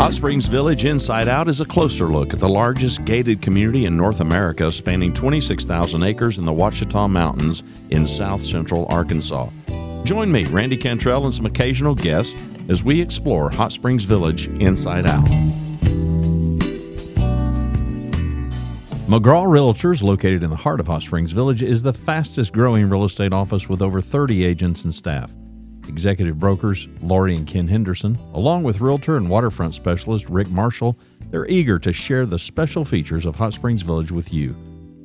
Hot Springs Village Inside Out is a closer look at the largest gated community in North America, spanning 26,000 acres in the Ouachita Mountains in south central Arkansas. Join me, Randy Cantrell, and some occasional guests as we explore Hot Springs Village Inside Out. McGraw Realtors, located in the heart of Hot Springs Village, is the fastest growing real estate office with over 30 agents and staff. Executive brokers Lori and Ken Henderson, along with realtor and waterfront specialist Rick Marshall, they're eager to share the special features of Hot Springs Village with you.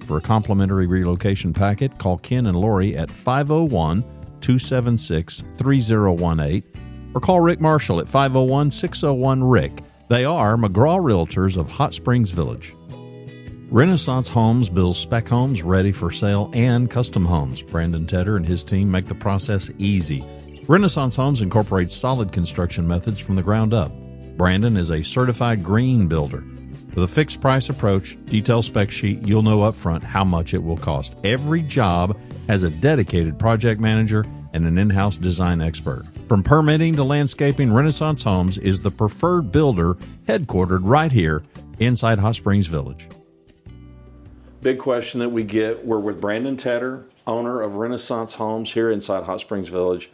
For a complimentary relocation packet, call Ken and Lori at 501-276-3018 or call Rick Marshall at 501-601-RICK. They are McGraw Realtors of Hot Springs Village. Renaissance Homes builds spec homes ready for sale and custom homes. Brandon Tedder and his team make the process easy. Renaissance Homes incorporates solid construction methods from the ground up. Brandon is a certified green builder. With a fixed price approach, detailed spec sheet, you'll know upfront how much it will cost. Every job has a dedicated project manager and an in-house design expert. From permitting to landscaping, Renaissance Homes is the preferred builder headquartered right here inside Hot Springs Village. Big question that we get, we're with Brandon Tedder, owner of Renaissance Homes here inside Hot Springs Village.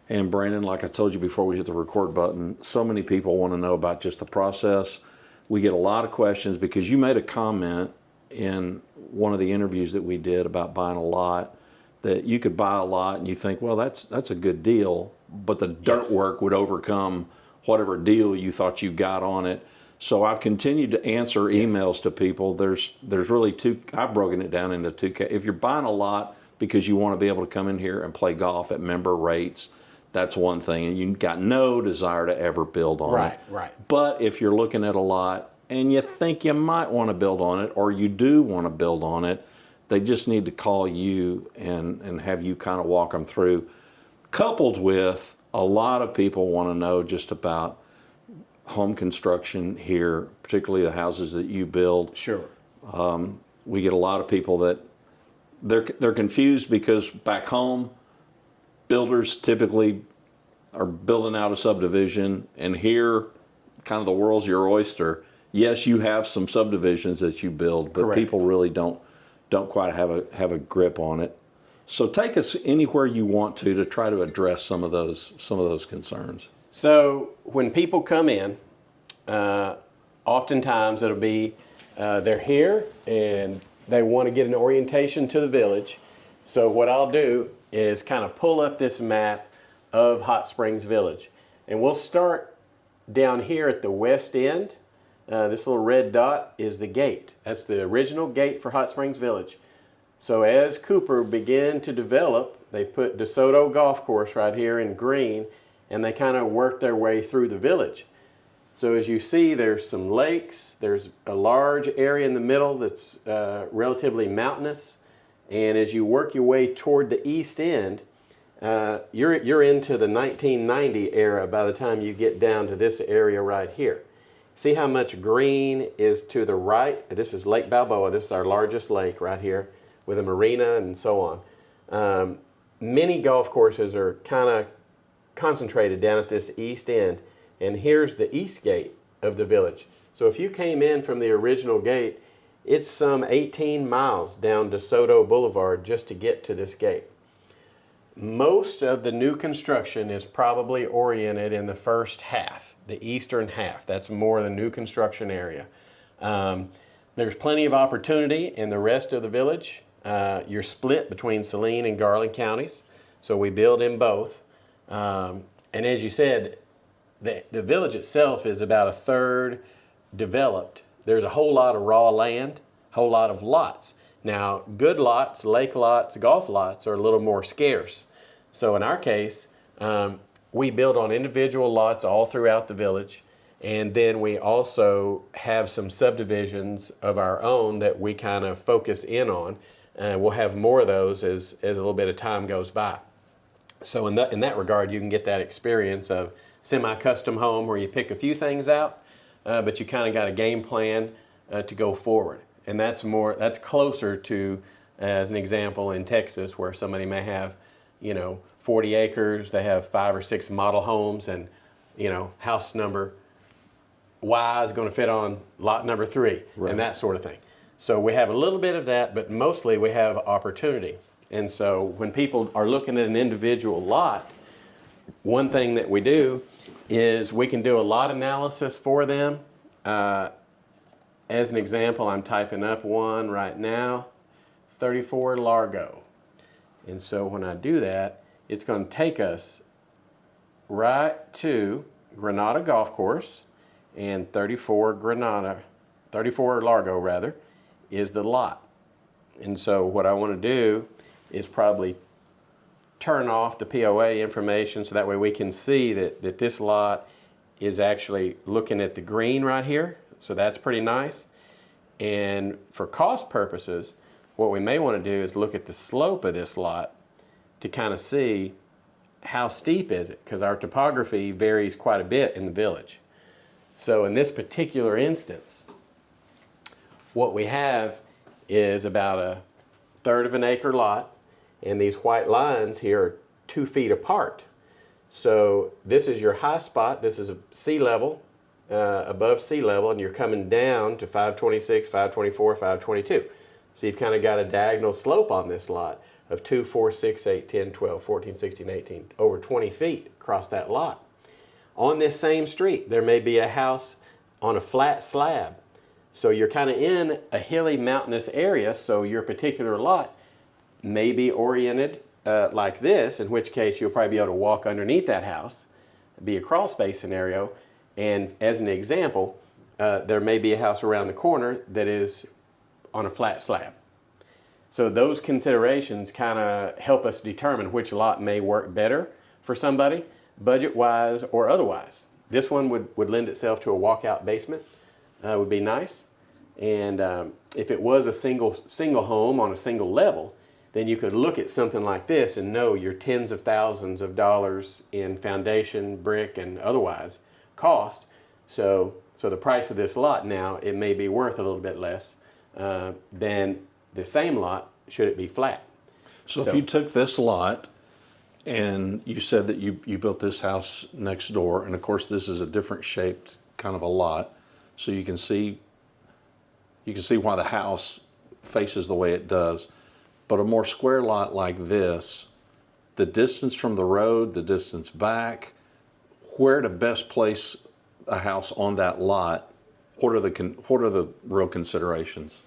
And Brandon, like I told you before we hit the record button, so many people want to know about just the process. We get a lot of questions because you made a comment in one of the interviews that we did about buying a lot, that you could buy a lot and you think, well, that's a good deal, but the dirt work would overcome whatever deal you thought you got on it. So I've continued to answer emails to people. There's really two, I've broken it down into two. If you're buying a lot because you want to be able to come in here and play golf at member rates, that's one thing, and you've got no desire to ever build on it. Right. But if you're looking at a lot and you think you might want to build on it, or you do want to build on it, they just need to call you and have you kind of walk them through. Coupled with, a lot of people want to know just about home construction here, particularly the houses that you build. Sure. We get a lot of people that they're confused because back home, builders typically are building out a subdivision, and here, kind of the world's your oyster. Yes, you have some subdivisions that you build, but people really don't quite have a grip on it. So take us anywhere you want to try to address some of those concerns. So when people come in, oftentimes it'll be they're here and they want to get an orientation to the village. So what I'll do is kind of pull up this map of Hot Springs Village. And we'll start down here at the west end. This little red dot is the gate. That's the original gate for Hot Springs Village. So as Cooper began to develop, they put DeSoto Golf Course right here in green, and they kind of worked their way through the village. So as you see, there's some lakes, there's a large area in the middle that's relatively mountainous, and as you work your way toward the east end, you're into the 1990 era by the time you get down to this area right here. See how much green is to the right? This is Lake Balboa. This is our largest lake right here with a marina and so on. Many golf courses are kind of concentrated down at this east end, and here's the east gate of the village. So if you came in from the original gate, it's some 18 miles down DeSoto Boulevard just to get to this gate. Most of the new construction is probably oriented in the first half, the eastern half. That's more the new construction area. There's plenty of opportunity in the rest of the village. You're split between Saline and Garland counties, so we build in both. And as you said, the village itself is about a third developed. There's a whole lot of raw land, a whole lot of lots. Now, good lots, lake lots, golf lots are a little more scarce. So in our case, we build on individual lots all throughout the village, and then we also have some subdivisions of our own that we kind of focus in on. We'll have more of those as a little bit of time goes by. So in that regard, you can get that experience of semi-custom home where you pick a few things out, but you kind of got a game plan to go forward. And that's closer to, as an example, in Texas, where somebody may have, 40 acres, they have 5 or 6 model homes, and, house number Y is going to fit on lot number 3, and that sort of thing. So we have a little bit of that, but mostly we have opportunity. And so when people are looking at an individual lot, one thing that we do is we can do a lot analysis for them. As an example, I'm typing up one right now, 34 Largo. And so when I do that, it's going to take us right to Granada Golf Course, and 34 Largo rather, is the lot. And so what I want to do is probably turn off the POA information so that way we can see that this lot is actually looking at the green right here. So that's pretty nice. And for cost purposes, what we may want to do is look at the slope of this lot to kind of see how steep is it, because our topography varies quite a bit in the village. So in this particular instance, what we have is about a third of an acre lot, and these white lines here are 2 feet apart. So this is your high spot. This is a sea level, above sea level, and you're coming down to 526, 524, 522. So you've kind of got a diagonal slope on this lot of 2, 4, 6, 8, 10, 12, 14, 16, 18, over 20 feet across that lot. On this same street, there may be a house on a flat slab. So you're kind of in a hilly, mountainous area, so your particular lot may be oriented like this, in which case you'll probably be able to walk underneath that house, be a crawl space scenario. And as an example, there may be a house around the corner that is on a flat slab. So those considerations kind of help us determine which lot may work better for somebody, budget-wise or otherwise. This one would lend itself to a walkout basement, would be nice. And if it was a single home on a single level, then you could look at something like this and know your tens of thousands of dollars in foundation, brick, and otherwise cost. So the price of this lot now, it may be worth a little bit less than the same lot should it be flat. So if you took this lot and you said that you built this house next door, and of course this is a different shaped kind of a lot, so you can see why the house faces the way it does. But a more square lot like this, the distance from the road, the distance back, where to best place a house on that lot, what are the real considerations?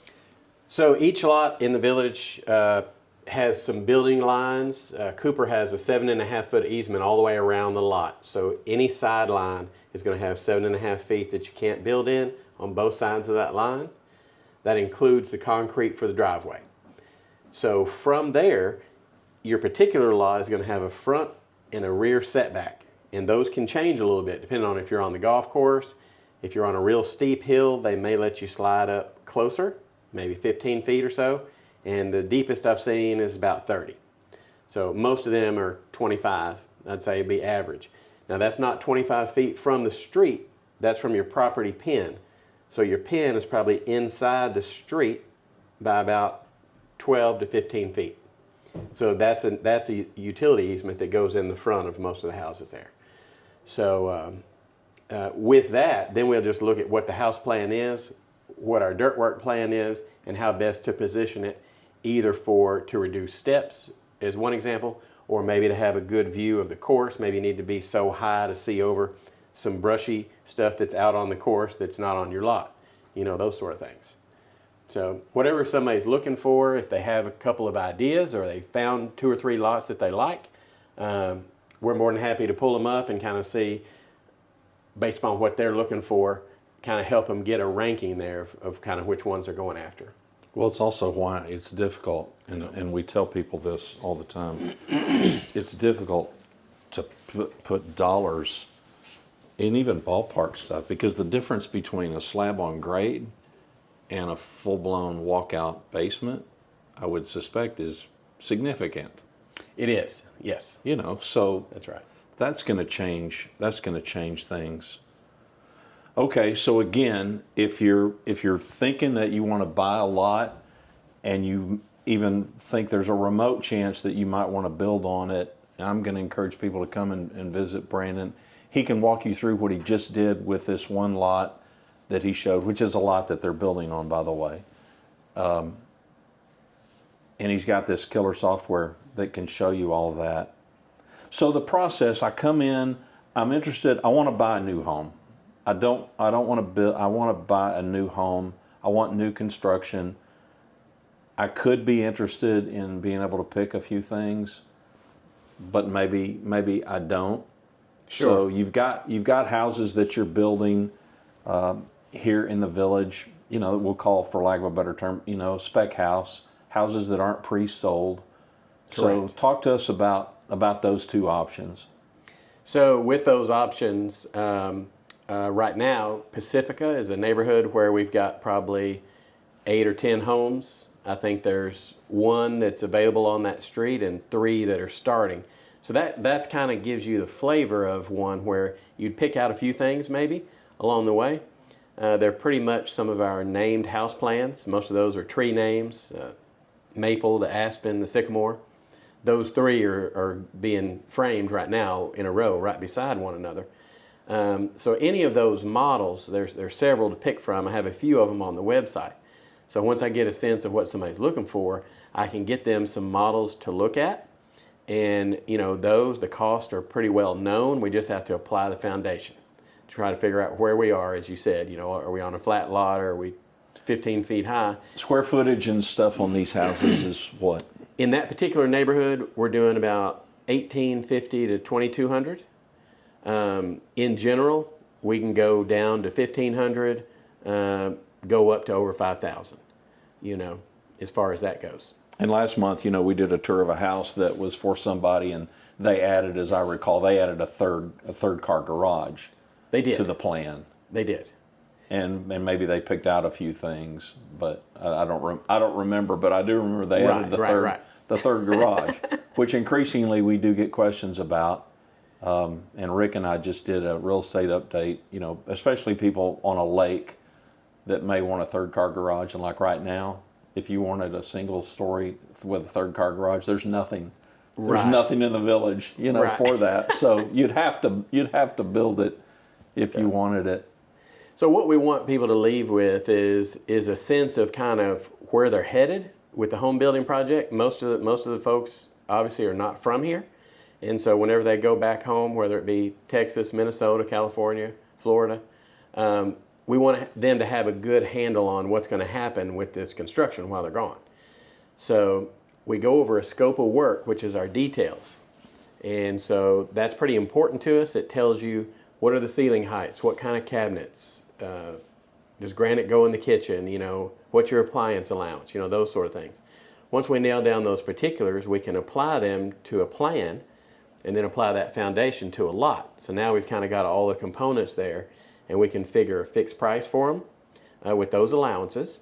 So each lot in the village has some building lines. Cooper has a 7.5 foot easement all the way around the lot. So any sideline is going to have 7.5 feet that you can't build in on both sides of that line. That includes the concrete for the driveway. So from there, your particular lot is going to have a front and a rear setback. And those can change a little bit depending on if you're on the golf course. If you're on a real steep hill, they may let you slide up closer, maybe 15 feet or so. And the deepest I've seen is about 30. So most of them are 25, I'd say it'd be average. Now that's not 25 feet from the street, that's from your property pin. So your pin is probably inside the street by about 12 to 15 feet. So that's a utility easement that goes in the front of most of the houses there. So with that, then we'll just look at what the house plan is, what our dirt work plan is, and how best to position it, either to reduce steps as one example, or maybe to have a good view of the course. Maybe you need to be so high to see over some brushy stuff that's out on the course that's not on your lot, those sort of things. So whatever somebody's looking for, if they have a couple of ideas or they found 2 or 3 lots that they like, we're more than happy to pull them up and kind of see, based upon what they're looking for, kind of help them get a ranking there of kind of which ones they're going after. Well, it's also why it's difficult, and we tell people this all the time. It's difficult to put dollars in even ballpark stuff, because the difference between a slab on grade and a full-blown walkout basement, I would suspect, is significant. It is, yes. So that's right. That's going to change. That's going to change things. Okay, so again, if you're thinking that you want to buy a lot, and you even think there's a remote chance that you might want to build on it, I'm going to encourage people to come and visit Brandon. He can walk you through what he just did with this one lot that he showed, which is a lot that they're building on, by the way. And he's got this killer software that can show you all of that. So the process, I come in, I'm interested, I want to buy a new home. I don't want to build, I want to buy a new home. I want new construction. I could be interested in being able to pick a few things, but maybe I don't. Sure. So you've got houses that you're building here in the village, you know, we'll call, for lack of a better term, you know, spec houses that aren't pre-sold. So Correct. talk to us about those two options. So with those options, right now, Pacifica is a neighborhood where we've got probably 8 or 10 homes. I think there's 1 that's available on that street and 3 that are starting. So that's kind of gives you the flavor of one where you'd pick out a few things maybe along the way. They're pretty much some of our named house plans. Most of those are tree names, maple, the aspen, the sycamore. Those 3 are being framed right now in a row right beside one another. So any of those models, there's several to pick from. I have a few of them on the website. So once I get a sense of what somebody's looking for, I can get them some models to look at. And you know, the costs are pretty well known. We just have to apply the foundation to try to figure out where we are, as you said. You know, are we on a flat lot, or are we 15 feet high? Square footage and stuff on these houses is what? In that particular neighborhood, we're doing about 1,850 to 2,200. In general, we can go down to 1,500, go up to over 5,000, you know, as far as that goes. And last month, you know, we did a tour of a house that was for somebody, and they added, as I recall, they added a third car garage. They did. To the plan. They did. And maybe they picked out a few things, but I don't remember. But I do remember they added the third garage, which increasingly we do get questions about. And Rick and I just did a real estate update. You know, especially people on a lake that may want a third car garage, and like right now, if you wanted a single story with a third car garage, there's nothing. There's nothing in the village, you know, for that. So you'd have to build it if you wanted it. So what we want people to leave with is a sense of kind of where they're headed with the home building project. Most of the folks obviously are not from here, and so whenever they go back home, whether it be Texas, Minnesota, California, Florida, we want them to have a good handle on what's going to happen with this construction while they're gone. So we go over a scope of work, which is our details, and so that's pretty important to us. It tells you what are the ceiling heights, what kind of cabinets, does granite go in the kitchen, you know, what's your appliance allowance, you know, those sort of things. Once we nail down those particulars, we can apply them to a plan and then apply that foundation to a lot. So now we've kind of got all the components there, and we can figure a fixed price for them with those allowances.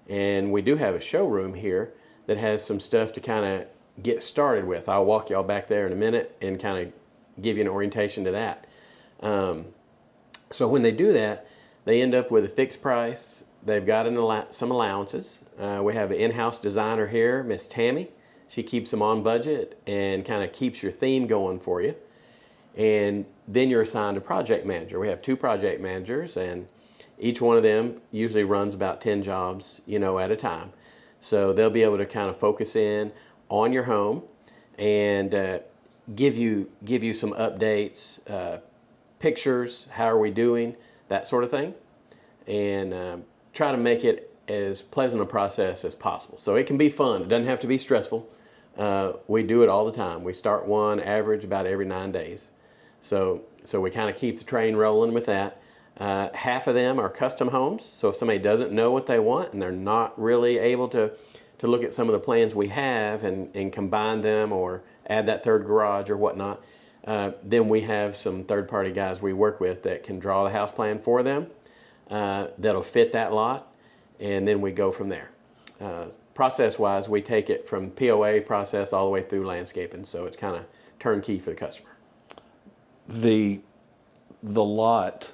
And we do have a showroom here that has some stuff to kind of get started with. I'll walk y'all back there in a minute and kind of give you an orientation to that. So when they do that, they end up with a fixed price. They've got some allowances. We have an in-house designer here, Miss Tammy. She keeps them on budget and kind of keeps your theme going for you. And then you're assigned a project manager. We have 2 project managers, and each one of them usually runs about 10 jobs, you know, at a time. So they'll be able to kind of focus in on your home and give you some updates, pictures, how are we doing, that sort of thing, and try to make it as pleasant a process as possible. So it can be fun. It doesn't have to be stressful. We do it all the time. We start one average about every 9 days. So we kind of keep the train rolling with that. Half of them are custom homes. So if somebody doesn't know what they want and they're not really able to look at some of the plans we have and combine them or add that third garage or whatnot, then we have some third-party guys we work with that can draw the house plan for them that'll fit that lot, and then we go from there. Process-wise, we take it from POA process all the way through landscaping, so it's kind of turnkey for the customer. The lot,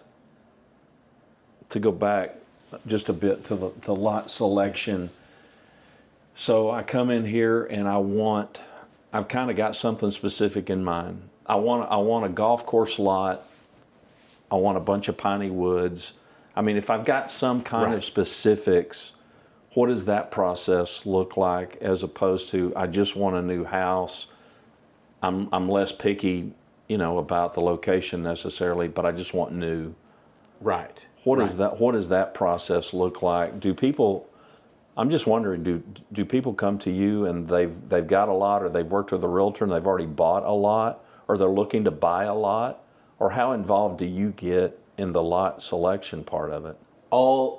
to go back just a bit to the lot selection. So I come in here and I've kind of got something specific in mind. I want a golf course lot. I want a bunch of piney woods. I mean, if I've got some kind of specifics, what does that process look like as opposed to I just want a new house? I'm less picky, about the location necessarily, but I just want new. Right. What does that process look like? I'm just wondering, do people come to you and they've got a lot, or they've worked with a realtor and they've already bought a lot, or they're looking to buy a lot, or how involved do you get in the lot selection part of it?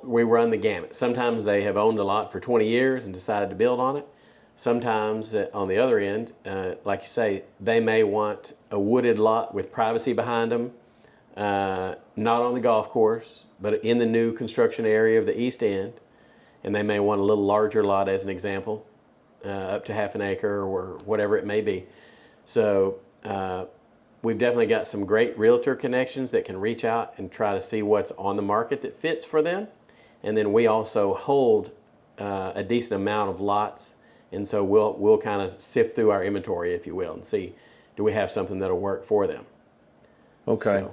We run the gamut. Sometimes they have owned a lot for 20 years and decided to build on it. Sometimes on the other end, like you say, they may want a wooded lot with privacy behind them, not on the golf course, but in the new construction area of the East End. And they may want a little larger lot, as an example, up to half an acre or whatever it may be. So we've definitely got some great realtor connections that can reach out and try to see what's on the market that fits for them. And then we also hold a decent amount of lots, and so we'll kind of sift through our inventory, if you will, and see, do we have something that'll work for them. Okay.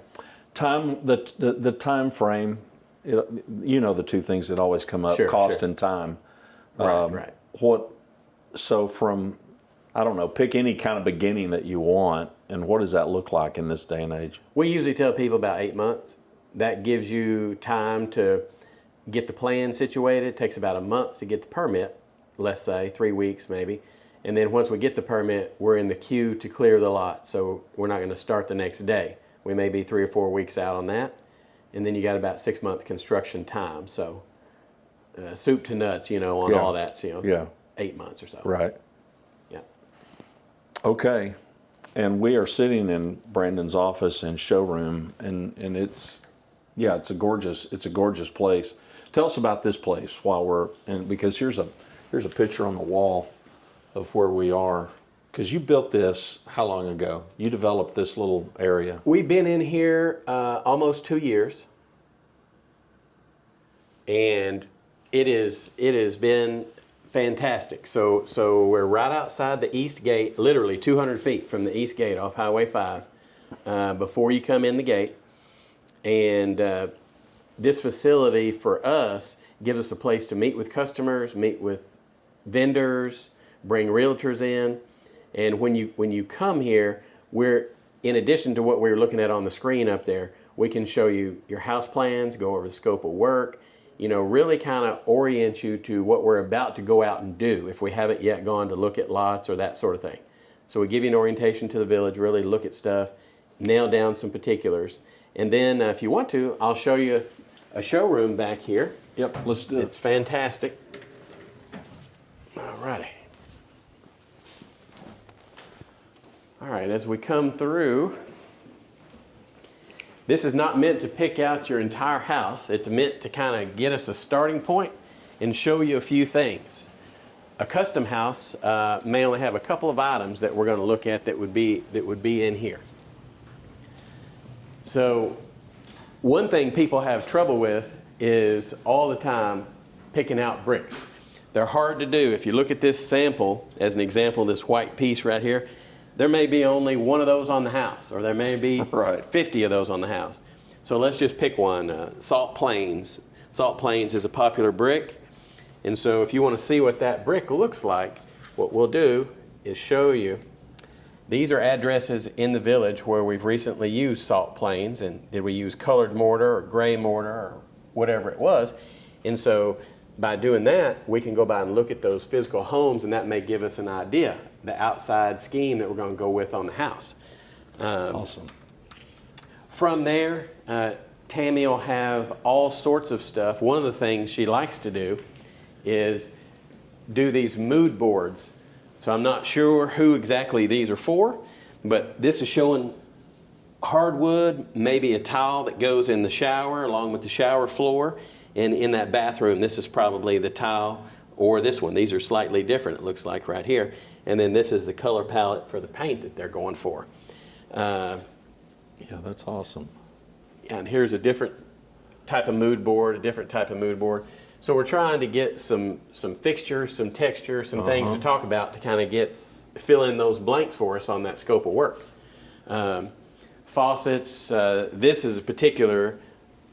So. The time frame. The two things that always come up: cost and time. Right. So from, I don't know, pick any kind of beginning that you want, and what does that look like in this day and age? We usually tell people about 8 months. That gives you time to get the plan situated. It takes about a month to get the permit, let's say 3 weeks maybe. And then once we get the permit, we're in the queue to clear the lot. So we're not going to start the next day. We may be 3 or 4 weeks out on that. And then you got about 6 month construction time. So soup to nuts, on all that, 8 months or so. Right. Yeah. Okay. And we are sitting in Brandon's office and showroom, and it's a gorgeous place. Tell us about this place because here's a picture on the wall of where we are. Because you built this how long ago? You developed this little area. We've been in here almost 2 years, and it has been fantastic. So we're right outside the east gate, literally 200 feet from the east gate off Highway 5, before you come in the gate. And this facility for us gives us a place to meet with customers, meet with vendors, bring realtors in. And when you come here, we're, in addition to what we're looking at on the screen up there, we can show you your house plans, go over the scope of work, really kind of orient you to what we're about to go out and do if we haven't yet gone to look at lots or that sort of thing. So we give you an orientation to the village, really look at stuff, nail down some particulars. And then if you want to, I'll show you a showroom back here. Yep, let's do it. It's fantastic. All righty. All right, as we come through, this is not meant to pick out your entire house. It's meant to kind of get us a starting point and show you a few things. A custom house may only have a couple of items that we're going to look at that would be in here. So one thing people have trouble with is all the time picking out bricks. They're hard to do. If you look at this sample, as an example, this white piece right here, there may be only one of those on the house, or there may be 50 of those on the house. So let's just pick one, Salt Plains. Salt Plains is a popular brick. And so if you want to see what that brick looks like, what we'll do is show you. These are addresses in the village where we've recently used Salt Plains, and did we use colored mortar or gray mortar or whatever it was. And so by doing that, we can go by and look at those physical homes, and that may give us an idea, the outside scheme that we're going to go with on the house. Awesome. From there, Tammy will have all sorts of stuff. One of the things she likes to do is do these mood boards. So I'm not sure who exactly these are for, but this is showing hardwood, maybe a tile that goes in the shower along with the shower floor. And in that bathroom, this is probably the tile or this one. These are slightly different, it looks like right here. And then this is the color palette for the paint that they're going for. Yeah, that's awesome. And here's a different type of mood board, a different type of mood board. So we're trying to get some fixtures, some texture, some things to talk about to kind of fill in those blanks for us on that scope of work. Faucets, this is a particular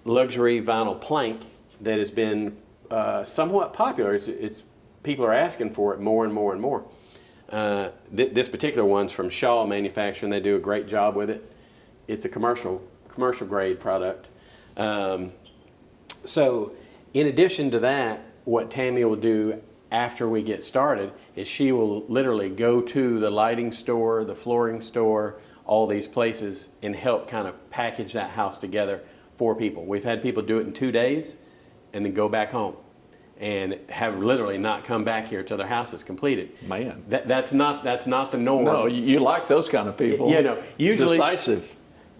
luxury vinyl plank that has been somewhat popular. It's people are asking for it more and more and more. This particular one's from Shaw Manufacturing. They do a great job with it. It's a commercial grade product. So in addition to that, what Tammy will do after we get started is she will literally go to the lighting store, the flooring store, all these places, and help kind of package that house together for people. We've had people do it in 2 days and then go back home and have literally not come back here till their house is completed. Man, that's not the norm. no, you like those kind of people. You know, usually decisive.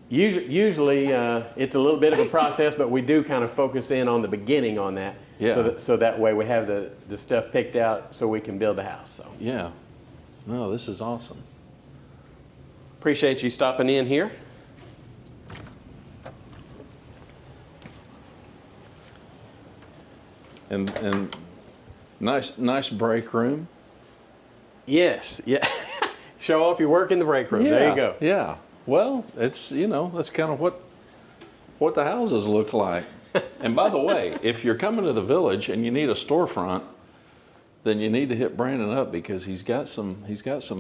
Usually it's a little bit of a process, but we do kind of focus in on the beginning on that. Yeah. So that way we have the stuff picked out so we can build the house. So Yeah. No, this is awesome. appreciate you stopping in here. And nice break room. Yes. Yeah. Show off your work in the break room. There you go. Yeah. Well, it's that's kind of what the houses look like. And by the way, if you're coming to the village and you need a storefront, then you need to hit Brandon up because he's got some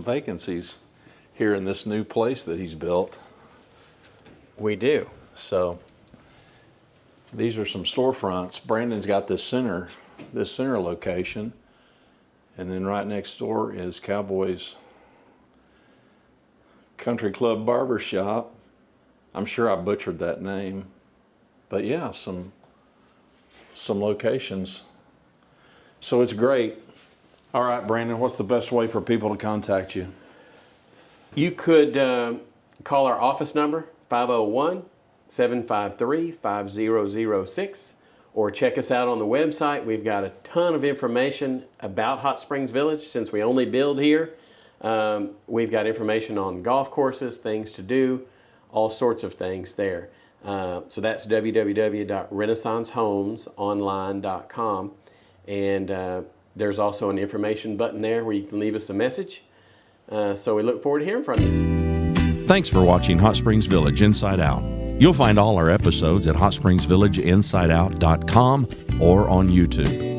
vacancies here in this new place that he's built. We do. So these are some storefronts. Brandon's got this center location, and then right next door is Cowboys Country Club Barber Shop. I'm sure I butchered that name, but yeah, some locations. So it's great. All right, Brandon, what's the best way for people to contact you? You could call our office number, 501-753-5006, or check us out on the website. We've got a ton of information about Hot Springs Village since we only build here. We've got information on golf courses, things to do, all sorts of things there. So that's www.renaissancehomesonline.com. And there's also an information button there where you can leave us a message. So we look forward to hearing from you. Thanks for watching Hot Springs Village Inside Out. You'll find all our episodes at hotspringsvillageinsideout.com or on YouTube.